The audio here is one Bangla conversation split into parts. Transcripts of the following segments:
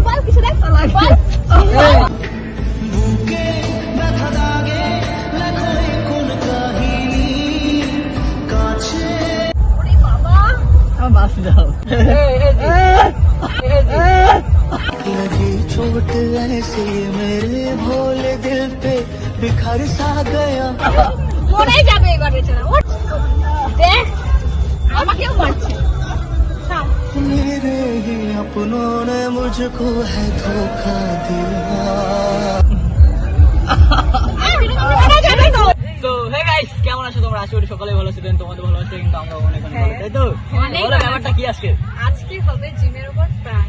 বল কিছু দেখ বুকে ব্যথা দাগে লেখো কোন কাহিনী কাছে ওরে বাবা আমার বাস দাও लगी चोट ऐसे मेरे भोले दिल पे बिखर सा गया মরে যাবে এবার বেচারা দেখ আমাকেও মারছে मेरे ही अपनों ने मुझको है धोखा दिया তো হে গাইস কেমন আছো তোমরা? আশা করি সকালে ভালো আছো, তোমাদের ভালো আছে, কিন্তু আমরা অনেক ভালো, তাই তো? বলো ব্যাপারটা কি আজকে? আজকে হবে জিমের উপর প্ল্যান।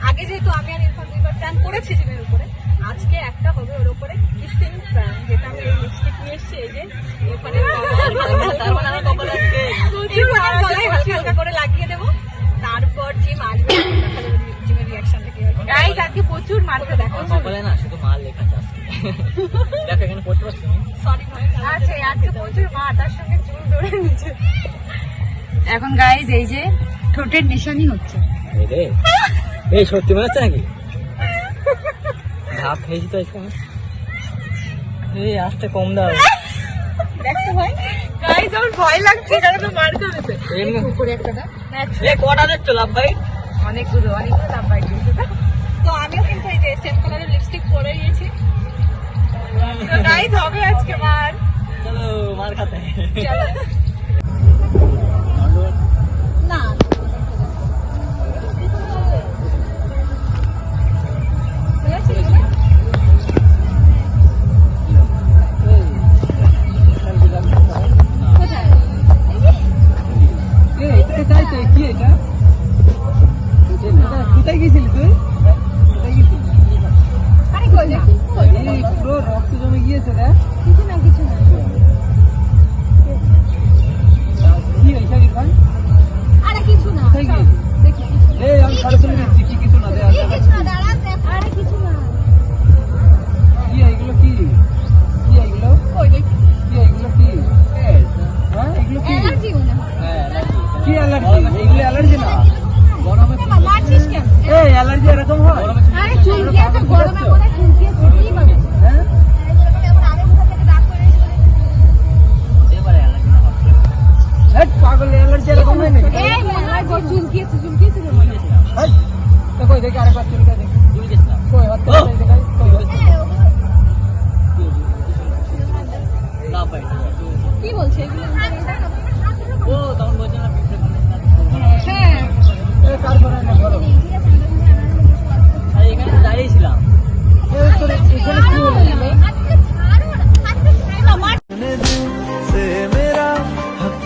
আগে যেহেতু আমি আর ইরফান দুইবার প্ল্যান করেছি জিমের উপরে, আজকে একটা হবে ওর উপরে কিসিং প্ল্যান, যেটা আমি এই লিপস্টিক নিয়ে এসেছি। এই যে ইরফানের তার মানে আমার কপালে আজকে ইরফানের গলায় হালকা হালকা করে লাগিয়ে দেবো, তারপর জিম আসবে, দেখা যাবে জিমের রিয়াকশনটা কি হয়। গাইস আজকে প্রচুর মার্কে দেখা আমার কপালে না শুধু মাল লেখা আছে আজকে। দেখো এখানে পড়তে পারছো তুমি? সরি ভাই। আচ্ছা আজকে প্রচুর মার, তার সঙ্গে চুল ধরে নিচে। এখন গাইস এই যে ঠোঁটের নিশানি হচ্ছে। এই রে এই সত্যি মনে হচ্ছে নাকি? ভাব খেয়েছি তো আজকে। এই আস্তে কম দাও। দেখছো ভাই গাইস আমার ভয় লাগছে, কারণ তো মার খাবে। এমনি উপরে একটা দাও। এ কটা দিচ্ছ লাভ ভাই? অনেকগুলো লাভ পাই দিয়েছে। তো আমিও কিন্তু এই যে সেম কালারের লিপস্টিক পরে নিয়েছি। তো গাইস হবে আজকে মার। চলো মার খাতে। চলো না কোথায় গেছিলি তুই? কোথায় গেছিলি? আরে কই না এই পুরো রক্ত জমে গিয়েছে রে। কিছু না কি হয়েছে ইরফান? আরে কিছু না কোথায় গিয়েছিলি? দেখি এই আমি সাড়ে চলে যাচ্ছি, কি কিছু না দে। কিছু না দাঁড়া, আরে কিছু না কি এগুলো? কি কি এগুলো? কই দেখি কি এগুলো? কি হ্যাঁ এগুলো কি? অ্যালার্জি মনে হয়। কি অ্যালার্জি? এগুলো অ্যালার্জি না, গরমে মারছিস কেন? এই অ্যালার্জি এরকম হয়? আরে চুলকিয়েছে গরমে মনে হয় চুলকিয়েছে কি ভাবে? হ্যাঁ আরে কোথা থেকে ডাক করে এবারে অ্যালার্জি না হবে। হেট পাগল, অ্যালার্জি এরকম হয় নাকি? এই মনে হয় চুলকিয়েছে রে মনে হয়। হেট তো কই দেখি আরেকবার চুলকে দেখি। চুলকেছ না কই হাতে দেখাই কই না ভাই। কি বলছে এগুলো? ও তখন বলছে না পিছনে হ্যাঁ এ কার করে না করো। আরে এখানে দাঁড়িয়ে ছিলাম। এই তো এখানে কি হলো? से मेरा हक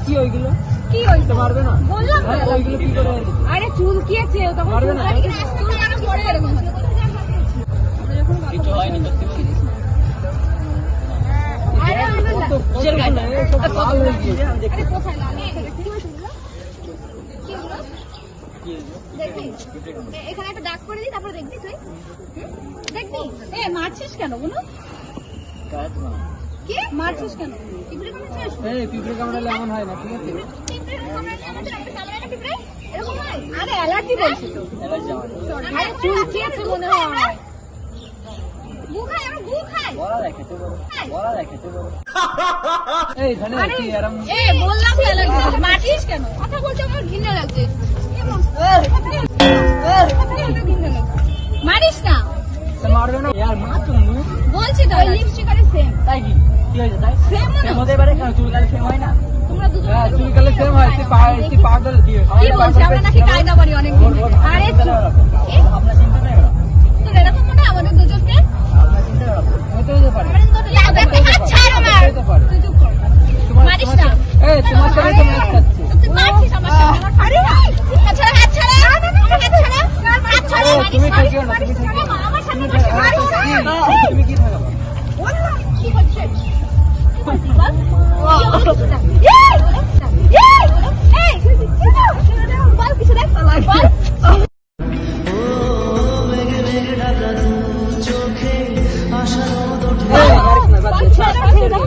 কি ওইগুলো? কি হইছে? মারবে না? বললাম তো ওইগুলো কি করে? আরে চুলকিয়েছে তখন মারবে না? চুল কেন পড়ে গেল মনে হয়। কিছু হয়নি সত্যি বলছি। আরে কিসের গায়ে? এই সব লাল হয়ে গিয়েছে। আমি দেখি। আরে কোথায় না দেখি কি হইছে এগুলো? কি হলো? কি হলো? দেখবি এখানে একটা দাগ করে দিই, তারপর দেখবি তুই দেখবি। এ মারছিস কেন বলো? গায়ে তো না। কি মারছিস কেন? পিঁপড়ে কামড়েছিস? এই পিঁপড়ে কামড়ালে এমন হয় না, ঠিক আছে? পিঁপড়ে কামড়ালে আমাদের একটা কামড়ায় না পিঁপড়ে? এরকম হয়? আরে অ্যালার্জি বলছি তো। অ্যালার্জি আমার। আরে চুলকিয়েছে মনে হয়। গু খায়, আমরা গু খাই। বলা রাখেতে বড়। বলা রাখেতে বড়। এই জানে কি আরাম। এ বললাম তো অ্যালার্জি বলছি। মারছিস কেন? কথা বলতে আমার ঘৃণা লাগছে। ঘৃণা লাগছে। মারিস না তো মারবে না यार, মা তুমি বলছি তো, লিপস্টিক আরে সেম। তাই কি কি হয়েছে তাই? সেম না সেম হতে পারে, কারণ চুলকালে সেম হয় না। তোমরা দুজন হ্যাঁ চুলকালে সেম হয়। তুই পাগল কি? কি বলছিস? আমরা নাকি কায়দা করি অনেক দিন থেকে। আরে আপনার চিন্তা নেই ওরা। তোর এরকম মনে হয় আমাদের দুজনকে? আপনার চিন্তা নেই ওরা। হতে পারে। ছাড় আমার। হতে পারে। তুই চুপ কর। মারিস না। এই তোমার সাথে তো ম্যাচ খাচ্ছে। তুই মারছিস আমার সাথে। আরে হাত ছাড়া, হাত ছাড়া। হাত ছাড়া। হাত ছাড়া। তুমি ঠেকিও না, তুমি ঠেকিও না। আমার সাথে তুমি মারিস না। তুমি কি ঠেকাবো? কি করছিস? কি করছিস বল? বল কিছু দেখ বল। চোখে আশা রোদ এই মারিস না, বাদ দে।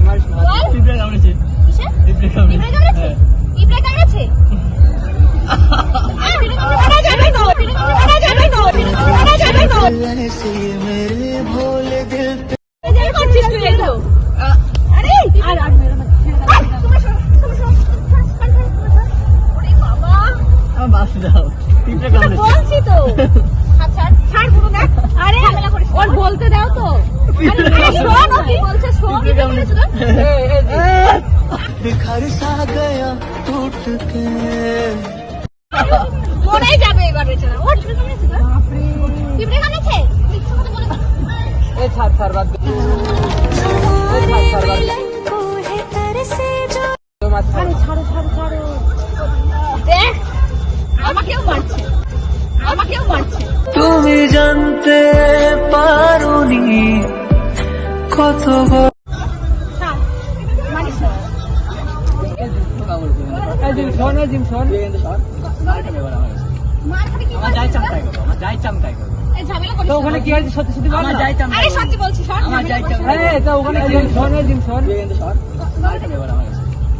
মারিস না। পিঁপড়ে কামড়েছে। কিসে? পিঁপড়ে কামড়েছে। পিঁপড়ে কামড়েছে? পিঁপড়ে কামড়েছে? পিঁপড়ে তো কামড়েছে। বলছি তো আচ্ছা ছাড় পুরো দেখ আরে ওর বলতে দাও তো আরে শোন ও কি বলছে শোন পিঁপড়ে কামড়েছে। बिखर सा गया टूट के মরেই যাবে এবার বেচারা ওর ছোট কামড়েছে বাপরে পিঁপড়ে কামড়েছে মিথ্যা কথা বলে এই ছাড় ছাড় বাদ দে। এই ছাড় ছাড় বাদ দে। তো মাছ ছাড়। আরে ছাড়ো ছাড়ো ছাড়ো দেখ আমাকেও মারছে তুমি জানতে পারোনি কত বড় ছাড় মানিস না এই জিম শোন, এই জিম শোন। মার খাবি কি আমার যাই চামটাই করবো, আমার যাই চামটাই করবো। এই ঝামেলা করিস তো না। ওখানে কি হয়েছে সত্যি সত্যি বল আমার না। যাই চামটাই আরে করবো। সত্যি বলছি শোন আমার যাই চামটাই এই তো ওখানে কি হয়েছে শোন, এই জিম শোন।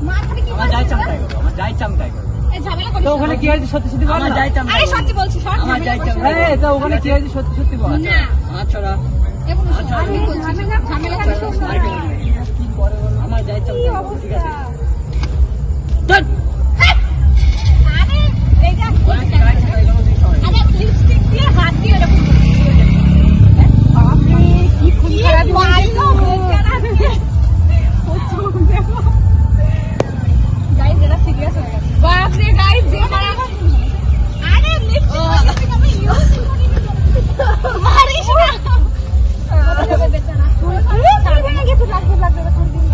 মার খাবি কি আমার যাই চামটাই করবো, আমার যাই চামটাই করবো। এই ঝামেলা করিস তো না। ওখানে কি হয়েছে সত্যি সত্যি বল আমার না। যাই চামটাই আরে করবো। সত্যি বলছি শোন আমার যাই চামটাই এই তো ওখানে কি হয়েছে সত্যি সত্যি বল। না আমার ছড়া। এখন আমি বলছি ঝামেলা করিস না আমার যাই চামটাই করবো, ঠিক আছে? আরে এই যে ওরা কি যাই চামটাই করবো, তুই সবাই। আরে লিপস্টিক দিয়ে হাত দিয়ে এরকম বাপরে কি খুন খারাপ মারলো বেচারা গাইস এরা সিরিয়াস হয়ে গেছে বাপরে গাইস যে মারা আরে লিপস্টিক আমি ইউজ করি মারিস না বেচারা আরে ভেঙে গেছে লাগবে তোর দিন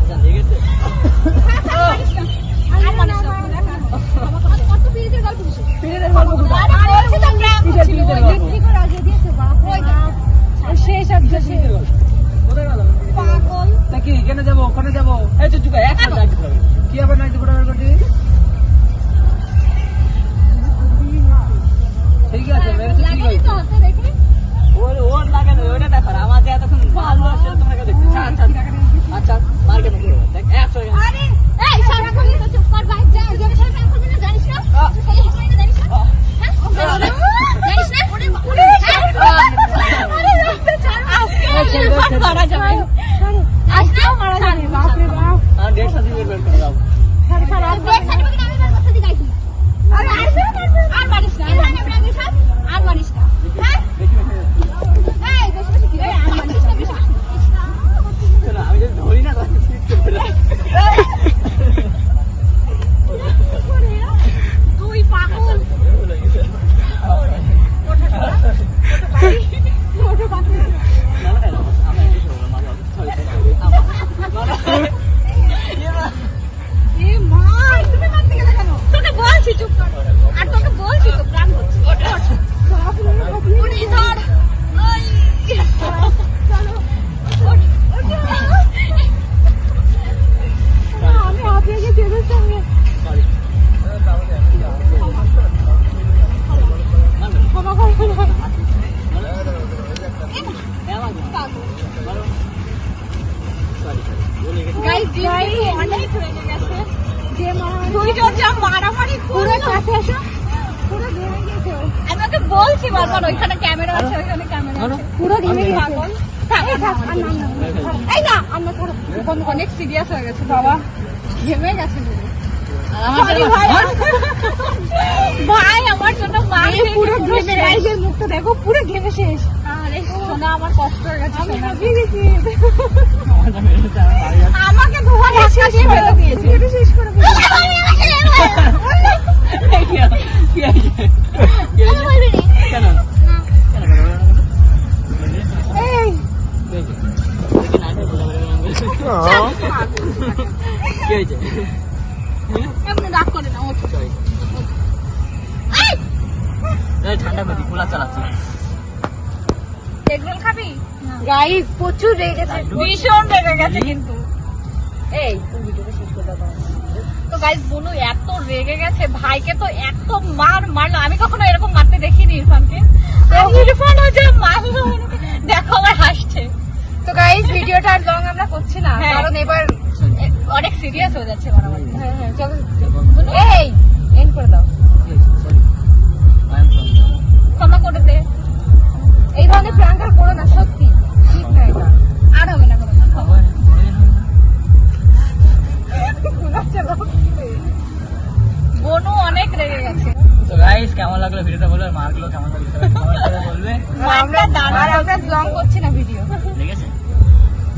যা, লেগে গেছে? আর মানিস না আমাকে কত পিরিতের গল্প দিছিস পিরিতের গল্প কোথায়? আরে বলছি তো প্র্যাঙ্ক কিসের ছিল পিরিতের ওই গল্প? লিপস্টিক আগে দিয়েছে বাপরে শেষ আর শেষ কোথায় গেল? পাগল তা কি কেন যাবো ওখানে যাবো? এই তো চুপ কর, এক হাত রাখতে হবে। কি আবার নাইটি ফোটা বের করছি? ঠিক আছে মেরেছে ঠিক লাগাই আছে। তো হাতে দেখে ওর লাগে না, ওটা দেখো না। আমার যে এতক্ষণ ভালো আসছে তোমাকে দেখতে। আচ্ছা আচ্ছা মার কেন কি হবে? দেখ 100 আরে এই সারাক্ষণ তো চুপ কর ভাই যা যে বিষয়ে প্র্যাঙ্ক করবি না জানিস না এই বিষয়ে জানিস না হ্যাঁ জানিস না ওরে আরে রাস্তা ছাড় আজকে মারা যাবে আজকেও মারা যাবে বাপরে বাপ আর 150 দিনের বের করে দাও। ছাড় ছাড় আর দেখ সার্টিফিকেট আমি বের করতে দিই গাইছি আরে আর মারিস না এখানে প্র্যাঙ্ক সব আর মারিস না হ্যাঁ এই বেশি বেশি কি আর মারিস না বেশি চলো, আমি যদি ধরি না তাহলে স্লিপ করবে না। তুই পাগল না, না, না, আমার কিছু হবে না, আমার sorry, sorry, এ মা তুমি মারতে গেলে কেন তোকে বলছি চুপ কর আর তোকে বলছি তো প্ল্যান করছি উনি ধর ওই চলো আমি হাঁপিয়ে গেছি এদের সঙ্গে sorry. ক্ষমা করবো না গাইস জিম অনেক রেগে গেছে যে দুইজন যা মারামারি পুরো কাছে আসো পুরো ঘেমে গেছে আমি ওকে বলছি বারবার ওইখানে ক্যামেরা আছে ওইখানে ক্যামেরা আছে পুরো ঘেমে গেছে পাগল এই না আমরা ধরো অনেক সিরিয়াস হয়ে গেছে বাবা ঘেমে গেছে Sorry ভাই ভাই আমার জন্য পুরো ঘেমে রাইজের মুখটা দেখো পুরো ঘেমে শেষ আরে সোনা আমার কষ্ট হয়ে গেছে আমি হাঁপিয়ে গেছি আমাকে ধোয়া ধাক্কা দিয়ে ফেলে দিয়েছে এটা শেষ করে দিয়েছে কি আছে? কি আছে? কেন? কেন করবে না? এই দেখি। দেখি না, এটা বলে বলে কি হয়েছে? এমনি রাগ করে না ওঠ Sorry. এই এই ঠান্ডা করে কুলার চালাচ্ছি। এগরোল খাবি গাইস প্রচুর রেগে গেছে ভীষণ রেগে গেছে কিন্তু এই তুই ভিডিওটা শেষ করে দাও তো গাইস বনু এত রেগে গেছে ভাইকে তো এত মারলো আমি কখনো এরকম মারতে দেখিনি ইরফানকে তো ইরফানও যে মারলো দেখো আমার হাসছে তো গাইস ভিডিওটা আর লং আমরা করছি না কারণ এবার অনেক সিরিয়াস হয়ে যাচ্ছে মারামারি হ্যাঁ হ্যাঁ চলো এই এন্ড করে দাও Sorry. I am sorry. ক্ষমা করে দে এই ধরনের প্র্যাঙ্ক আর করো না সত্যি ঠিক না এটা আর হবে না কোনো আবার বনু অনেক রেগে গেছে গাইস কেমন লাগলো ভিডিওটা বলো, আর মার্কগুলো কেমন লাগলো কমেন্ট করে বলবে। আমরা ব্লগ করছি না ভিডিও। লেগেছে?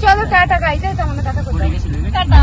চলো টাটা গাইস, আমাদের টাটা পড়ে করতে গেছিল টাটা।